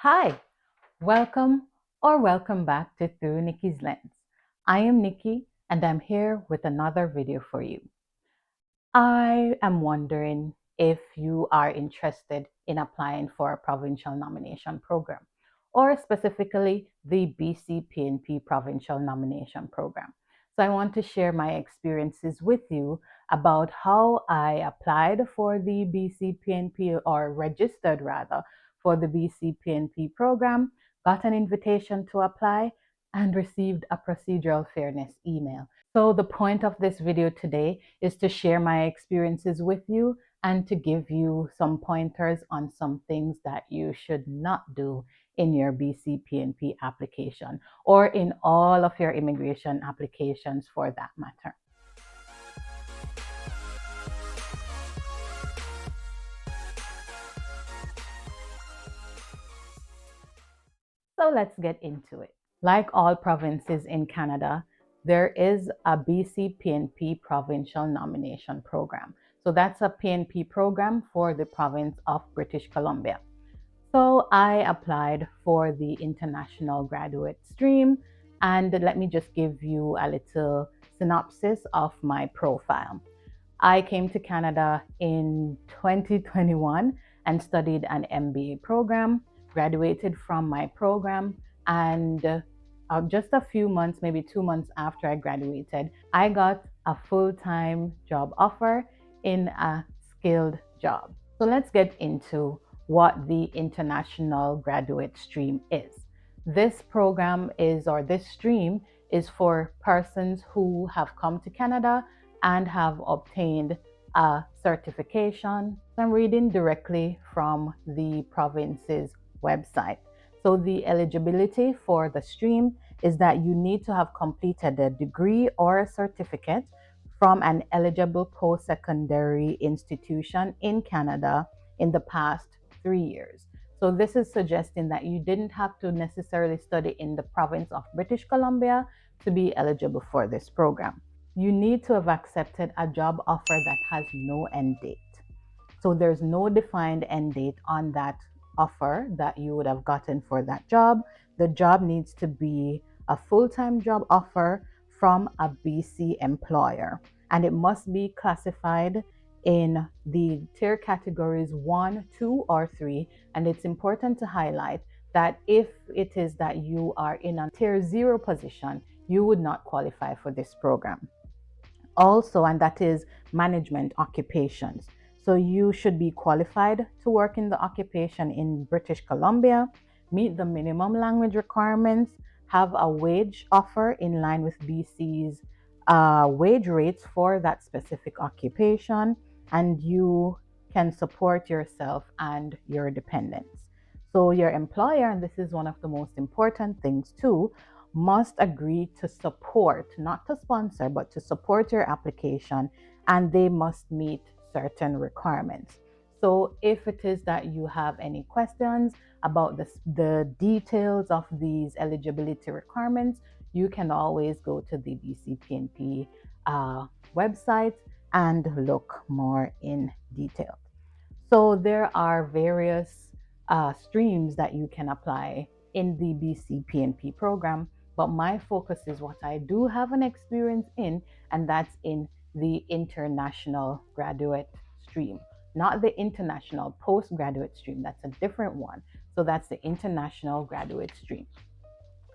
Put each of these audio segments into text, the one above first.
Hi, welcome back to Through Nicky's Lens. I am Nicky and I'm here with another video for you. I am wondering if you are interested in applying for a provincial nomination program, or specifically the BC PNP Provincial Nomination Program. So I want to share my experiences with you about how I applied for the BC PNP, or registered rather, for the BC PNP program, got an invitation to apply, and received a procedural fairness email. So the point of this video today is to share my experiences with you and to give you some pointers on some things that you should not do in your BC PNP application, or in all of your immigration applications for that matter. So let's get into it. Like all provinces in Canada, there is a BC PNP Provincial Nomination Program. So that's a PNP program for the province of British Columbia. So I applied for the international graduate stream, and let me just give you a little synopsis of my profile. I came to Canada in 2021 and studied an MBA program, graduated from my program, and just a few months, maybe 2 months after I graduated, I got a full-time job offer in a skilled job. So let's get into what the international graduate stream is. This program is, or this stream is for persons who have come to Canada and have obtained a certification. I'm reading directly from the province's website. So the eligibility for the stream is that you need to have completed a degree or a certificate from an eligible post-secondary institution in Canada in the past 3 years. So this is suggesting that you didn't have to necessarily study in the province of British Columbia to be eligible for this program. You need to have accepted a job offer that has no end date. So there's no defined end date on that offer that you would have gotten for that job. The job needs to be a full-time job offer from a BC employer, and it must be classified in the tier categories 1, 2, or 3. And it's important to highlight that if it is that you are in a tier 0 position, you would not qualify for this program. Also, and that is management occupations. So you should be qualified to work in the occupation in British Columbia, meet the minimum language requirements, have a wage offer in line with BC's wage rates for that specific occupation, and you can support yourself and your dependents. So your employer, and this is one of the most important things too, must agree to support, not to sponsor, but to support your application, and they must meet certain requirements. So if it is that you have any questions about the details of these eligibility requirements, you can always go to the BCPNP website and look more in detail. So there are various streams that you can apply in the BC PNP program, but my focus is what I do have an experience in, and that's in the international graduate stream, not the international postgraduate stream. That's a different one. So that's the international graduate stream.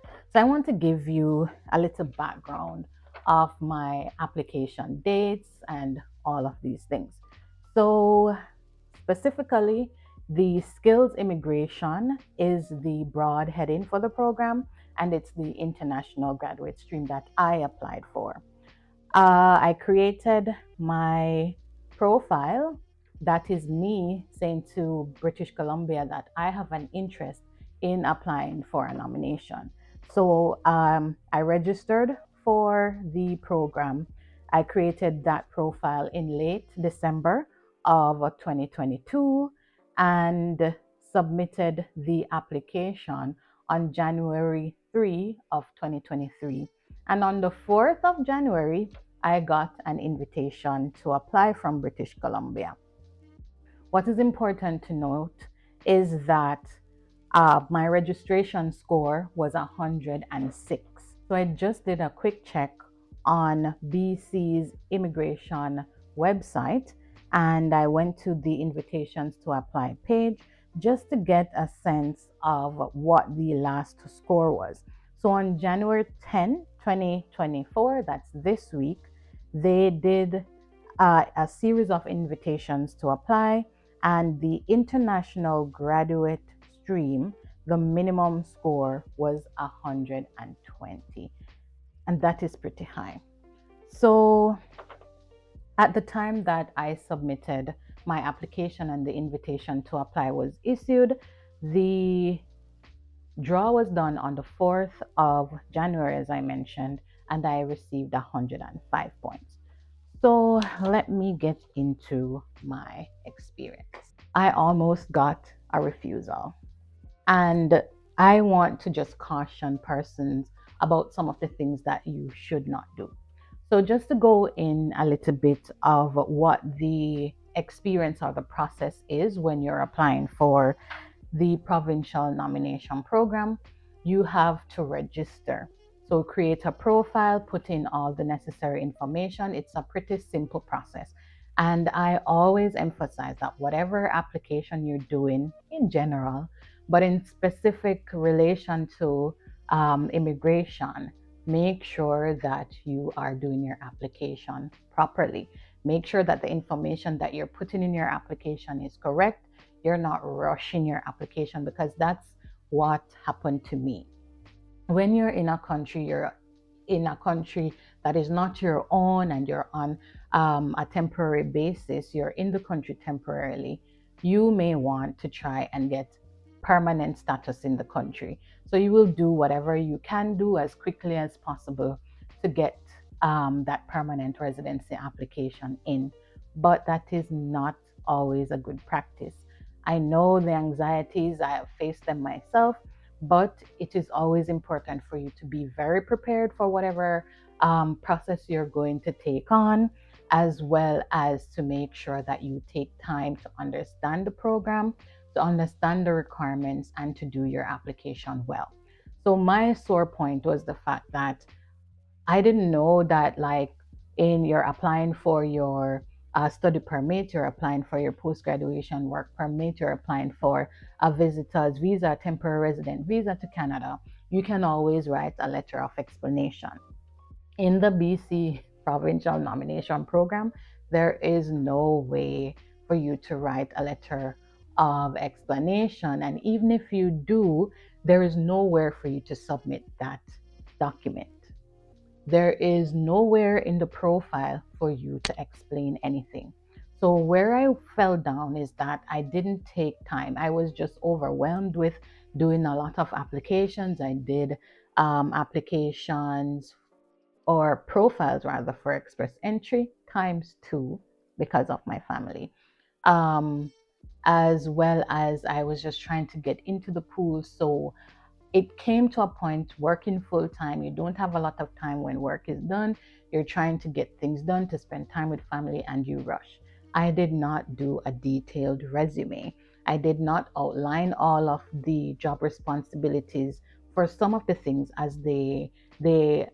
So I want to give you a little background of my application dates and all of these things. So specifically, the skills immigration is the broad heading for the program, and it's the international graduate stream that I applied for. I created my profile. That is me saying to British Columbia that I have an interest in applying for a nomination. So I registered for the program. I created that profile in late December of 2022 and submitted the application on January 3 of 2023. And on the 4th of January, I got an invitation to apply from British Columbia. What is important to note is that My registration score was 106. So I just did a quick check on BC's immigration website, and I went to the invitations to apply page just to get a sense of what the last score was. So on January 10, 2024, that's this week, they did a series of invitations to apply, and the international graduate stream, the minimum score was 120, and that is pretty high. So at the time that I submitted my application and the invitation to apply was issued, the draw was done on the 4th of January, as I mentioned, and I received 105 points. So let me get into my experience. I almost got a refusal. And I want to just caution persons about some of the things that you should not do. So, just to go in a little bit of what the experience or the process is when you're applying for the provincial nomination program, you have to register. So create a profile, put in all the necessary information. It's a pretty simple process. And I always emphasize that whatever application you're doing in general, but in specific relation to immigration, make sure that you are doing your application properly. Make sure that the information that you're putting in your application is correct. You're not rushing your application, because that's what happened to me. When you're in a country, you're in a country that is not your own, and you're on a temporary basis, you're in the country temporarily, you may want to try and get permanent status in the country. So you will do whatever you can do as quickly as possible to get that permanent residency application in. But that is not always a good practice. I know the anxieties, I have faced them myself, but it is always important for you to be very prepared for whatever process you're going to take on, as well as to make sure that you take time to understand the program, to understand the requirements, and to do your application well. So, my sore point was the fact that I didn't know that, like, in you're applying for your study permit, you're applying for your post graduation work permit, you're applying for a visitor's visa, temporary resident visa to Canada, you can always write a letter of explanation. In the BC Provincial Nomination Program, there is no way for you to write a letter of explanation. And even if you do, there is nowhere for you to submit that document. There is nowhere in the profile for you to explain anything. So, where I fell down is that I didn't take time. I was just overwhelmed with doing a lot of applications. I did applications, or profiles rather, for express entry times two because of my family. Um, as well as I was just trying to get into the pool. So it came to a point, working full time, you don't have a lot of time when work is done. You're trying to get things done to spend time with family, and you rush. I did not do a detailed resume. I did not outline all of the job responsibilities for some of the things as they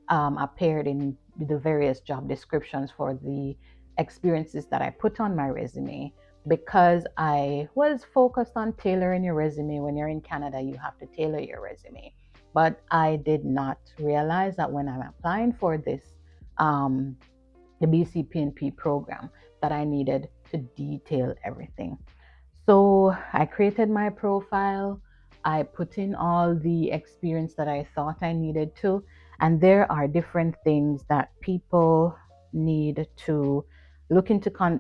appeared in the various job descriptions for the experiences that I put on my resume, because I was focused on tailoring your resume. When you're in Canada, you have to tailor your resume. But I did not realize that when I'm applying for this, the BC PNP program, that I needed to detail everything. So I created my profile. I put in all the experience that I thought I needed to. And there are different things that people need to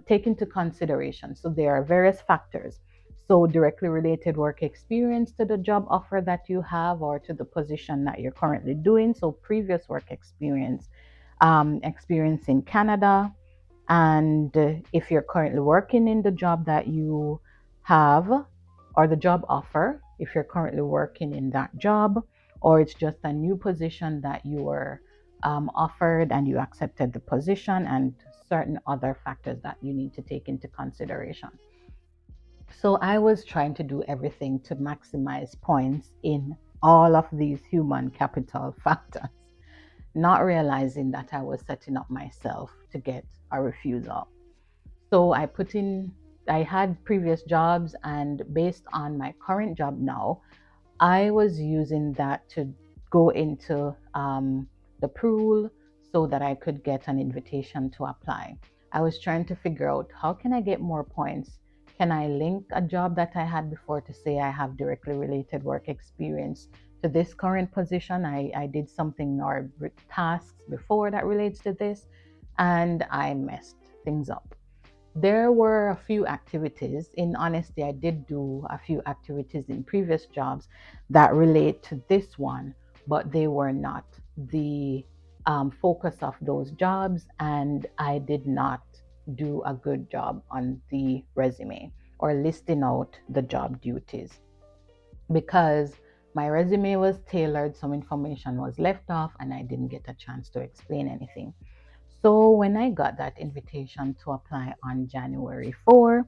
take into consideration. So there are various factors. So directly related work experience to the job offer that you have, or to the position that you're currently doing. So previous work experience, experience in Canada, and if you're currently working in the job that you have, or the job offer, if you're currently working in that job, or it's just a new position that you were offered and you accepted the position, and certain other factors that you need to take into consideration. So I was trying to do everything to maximize points in all of these human capital factors, not realizing that I was setting up myself to get a refusal. So I had previous jobs, and based on my current job now, I was using that to go into the pool so that I could get an invitation to apply. I was trying to figure out how can I get more points? Can I link a job that I had before to say I have directly related work experience to this current position? I did something or tasks before that relates to this, and I messed things up. There were a few activities. In honesty, I did do a few activities in previous jobs that relate to this one, but they were not the focus of those jobs, and I did not do a good job on the resume or listing out the job duties because my resume was tailored, some information was left off, and I didn't get a chance to explain anything. So when I got that invitation to apply on January 4,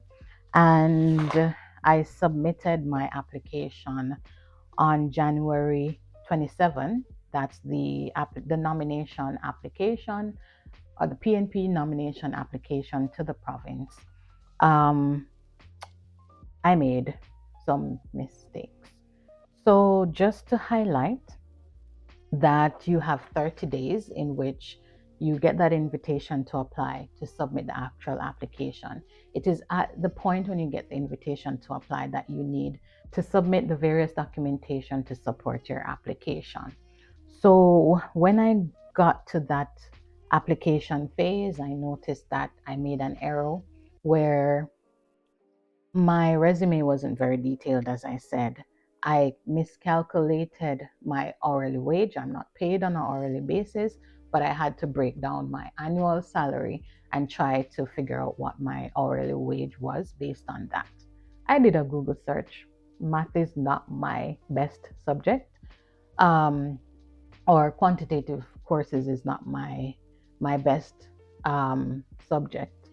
and I submitted my application on January 27, that's the nomination application or the PNP nomination application to the province. Um, I made some mistakes. So just to highlight, that you have 30 days in which you get that invitation to apply to submit the actual application. It is at the point when you get the invitation to apply that you need to submit the various documentation to support your application. So when I got to that application phase, I noticed that I made an error where my resume wasn't very detailed, as I said. I miscalculated my hourly wage. I'm not paid on an hourly basis, but I had to break down my annual salary and try to figure out what my hourly wage was based on that. I did a Google search. Math is not my best subject. Um, or quantitative courses is not my best subject.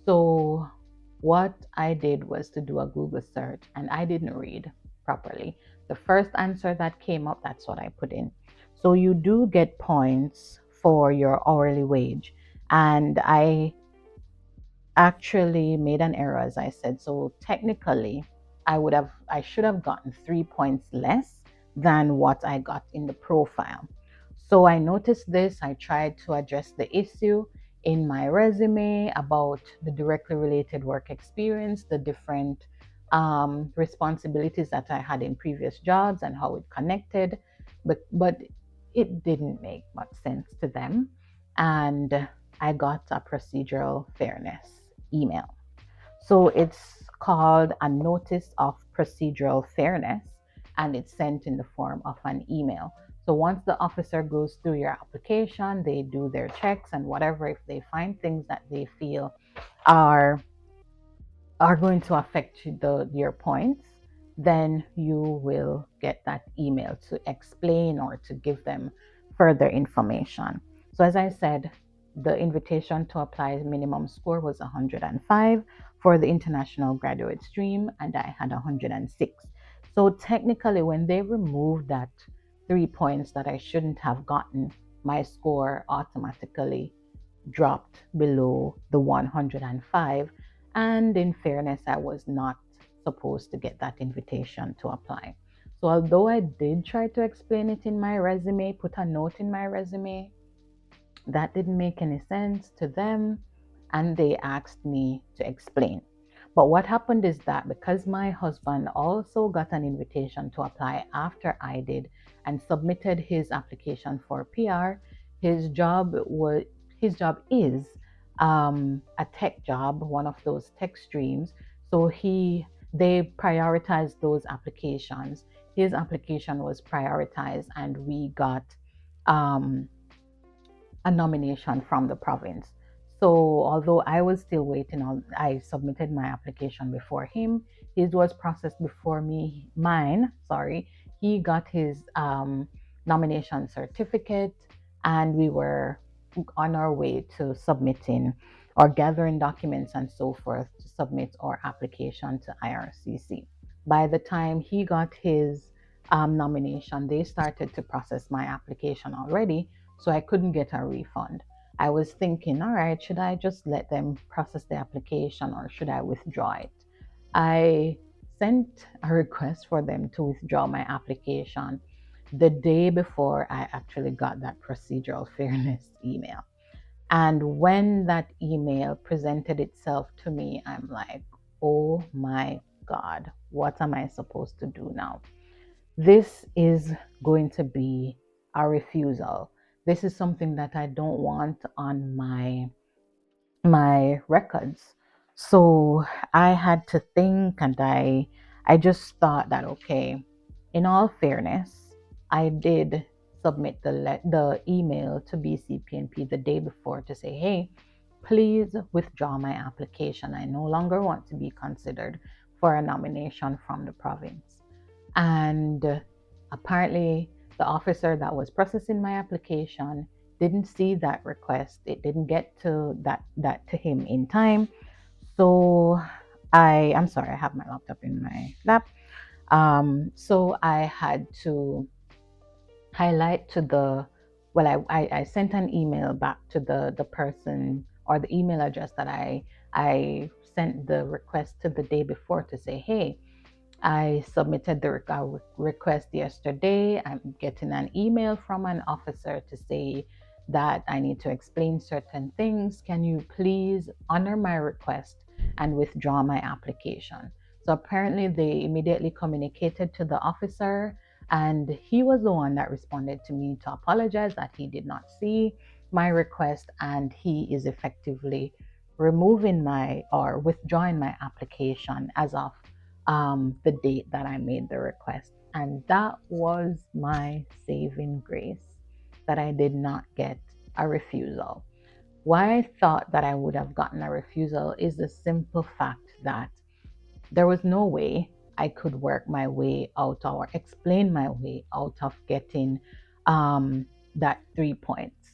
So what I did was to do a Google search, and I didn't read properly. The first answer that came up, that's what I put in. So you do get points for your hourly wage, and I actually made an error, as I said. So technically, I should have gotten 3 points less than what I got in the profile. So I noticed this. I tried to address the issue in my resume about the directly related work experience, the different responsibilities that I had in previous jobs and how it connected, but it didn't make much sense to them, and I got a procedural fairness email. So it's called a notice of procedural fairness, and it's sent in the form of an email. So once the officer goes through your application, they do their checks and whatever. If they find things that they feel are going to affect your points, then you will get that email to explain or to give them further information. So as I said, the invitation to apply minimum score was 105 for the international graduate stream, and I had 106. So technically, when they removed that 3 points that I shouldn't have gotten, my score automatically dropped below the 105. And in fairness, I was not supposed to get that invitation to apply. So although I did try to explain it in my resume, put a note in my resume, that didn't make any sense to them, and they asked me to explain. But what happened is that because my husband also got an invitation to apply after I did and submitted his application for PR, his job was his job is a tech job, one of those tech streams. So they prioritized those applications. His application was prioritized, and we got um, a nomination from the province. So although I was still waiting on, I submitted my application before him. His was processed before me. Mine, sorry, he got his nomination certificate, and we were on our way to submitting or gathering documents and so forth to submit our application to IRCC. By the time he got his nomination, they started to process my application already, so I couldn't get a refund. I was thinking, all right, should I just let them process the application or should I withdraw it? I sent a request for them to withdraw my application the day before I actually got that procedural fairness email. And when that email presented itself to me, I'm like, oh my God, what am I supposed to do now? This is going to be a refusal. This is something that I don't want on my records. So I had to think, and I just thought that, okay, in all fairness, I did submit the email to BC PNP the day before to say, hey, please withdraw my application. I no longer want to be considered for a nomination from the province. And apparently, the officer that was processing my application didn't see that request. It didn't get to him in time. So I'm sorry, I have my laptop in my lap. So I had to highlight to I sent an email back to the person or the email address that I sent the request to the day before to say, hey, I submitted the request yesterday. I'm getting an email from an officer to say that I need to explain certain things. Can you please honor my request and withdraw my application? So apparently, they immediately communicated to the officer, and he was the one that responded to me to apologize that he did not see my request, and he is effectively removing my or withdrawing my application as of the date that I made the request. And that was my saving grace, that I did not get a refusal. Why I thought that I would have gotten a refusal is the simple fact that there was no way I could work my way out or explain my way out of getting that 3 points.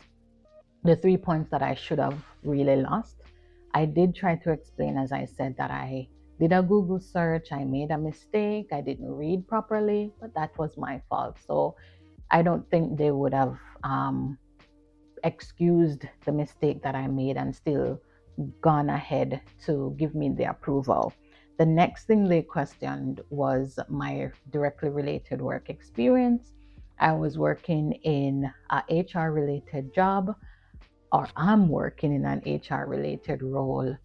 The 3 points that I should have really lost. I did try to explain, as I said, that I did a Google search, I made a mistake, I didn't read properly, but that was my fault. So I don't think they would have excused the mistake that I made and still gone ahead to give me the approval. The next thing they questioned was my directly related work experience. I was working in a HR related job, or I'm working in an HR related role,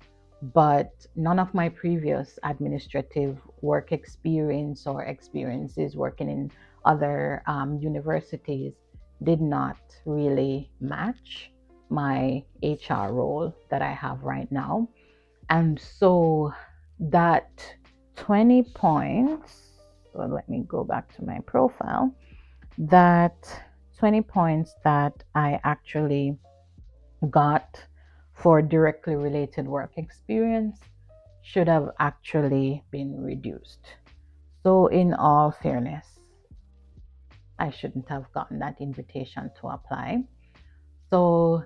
but none of my previous administrative work experience or experiences working in other universities did not really match my HR role that I have right now. And so that 20 points, so let me go back to my profile, that 20 points that I actually got for directly related work experience should have actually been reduced. So, in all fairness, I shouldn't have gotten that invitation to apply. So,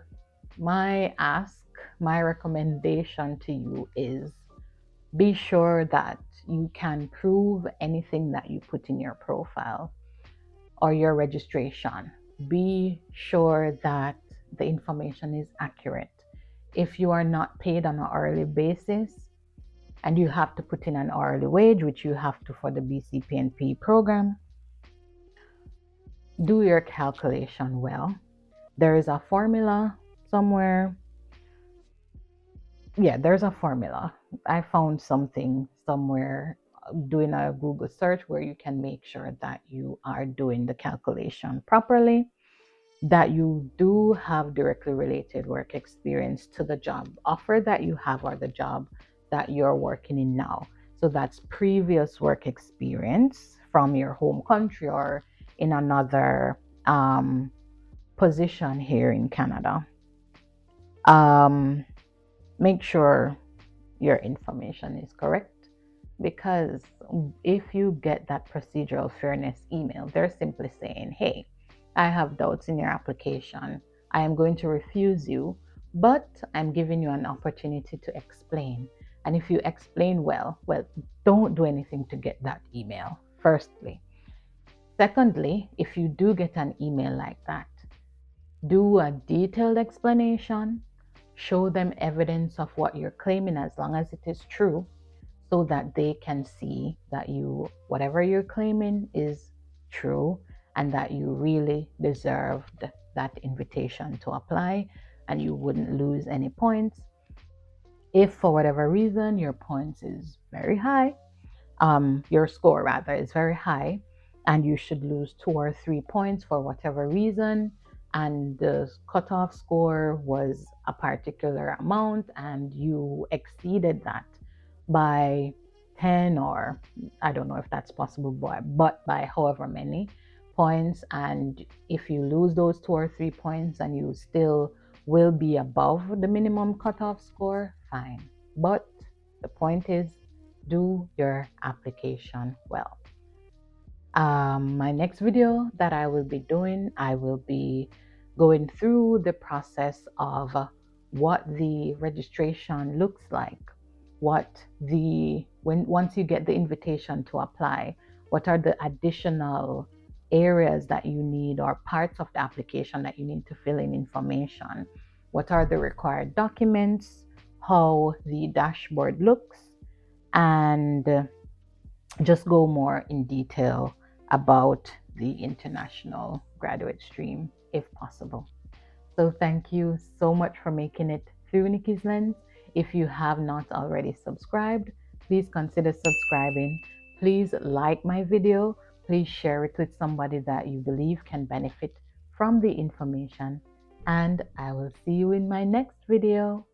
my ask, my recommendation to you is be sure that you can prove anything that you put in your profile or your registration. Be sure that the information is accurate. If you are not paid on an hourly basis and you have to put in an hourly wage, which you have to for the BC PNP program, do your calculation well. There is a formula somewhere. Yeah, there's a formula. I found something somewhere doing a Google search where you can make sure that you are doing the calculation properly, that you do have directly related work experience to the job offer that you have or the job that you're working in now. So that's previous work experience from your home country or in another position here in Canada. Make sure your information is correct, because if you get that procedural fairness email, they're simply saying, hey, I have doubts in your application. I am going to refuse you, but I'm giving you an opportunity to explain. And if you explain well, don't do anything to get that email, firstly. Secondly, if you do get an email like that, do a detailed explanation, show them evidence of what you're claiming as long as it is true, so that they can see that whatever you're claiming is true and that you really deserved that invitation to apply and you wouldn't lose any points. If for whatever reason your points is very high, your score rather is very high, and you should lose 2 or 3 points for whatever reason, and the cutoff score was a particular amount, and you exceeded that by 10, or I don't know if that's possible, but by however many points, and if you lose those 2 or 3 points and you still will be above the minimum cutoff score, fine. But the point is, do your application well. My next video that I will be doing, I will be going through the process of what the registration looks like, once you get the invitation to apply, what are the additional areas that you need, or parts of the application that you need to fill in information, what are the required documents, how the dashboard looks, and just go more in detail about the international graduate stream if possible. So thank you so much for making it through Nicky's Lens. If you have not already subscribed, please consider subscribing. Please like my video. Please share it with somebody that you believe can benefit from the information. And I will see you in my next video.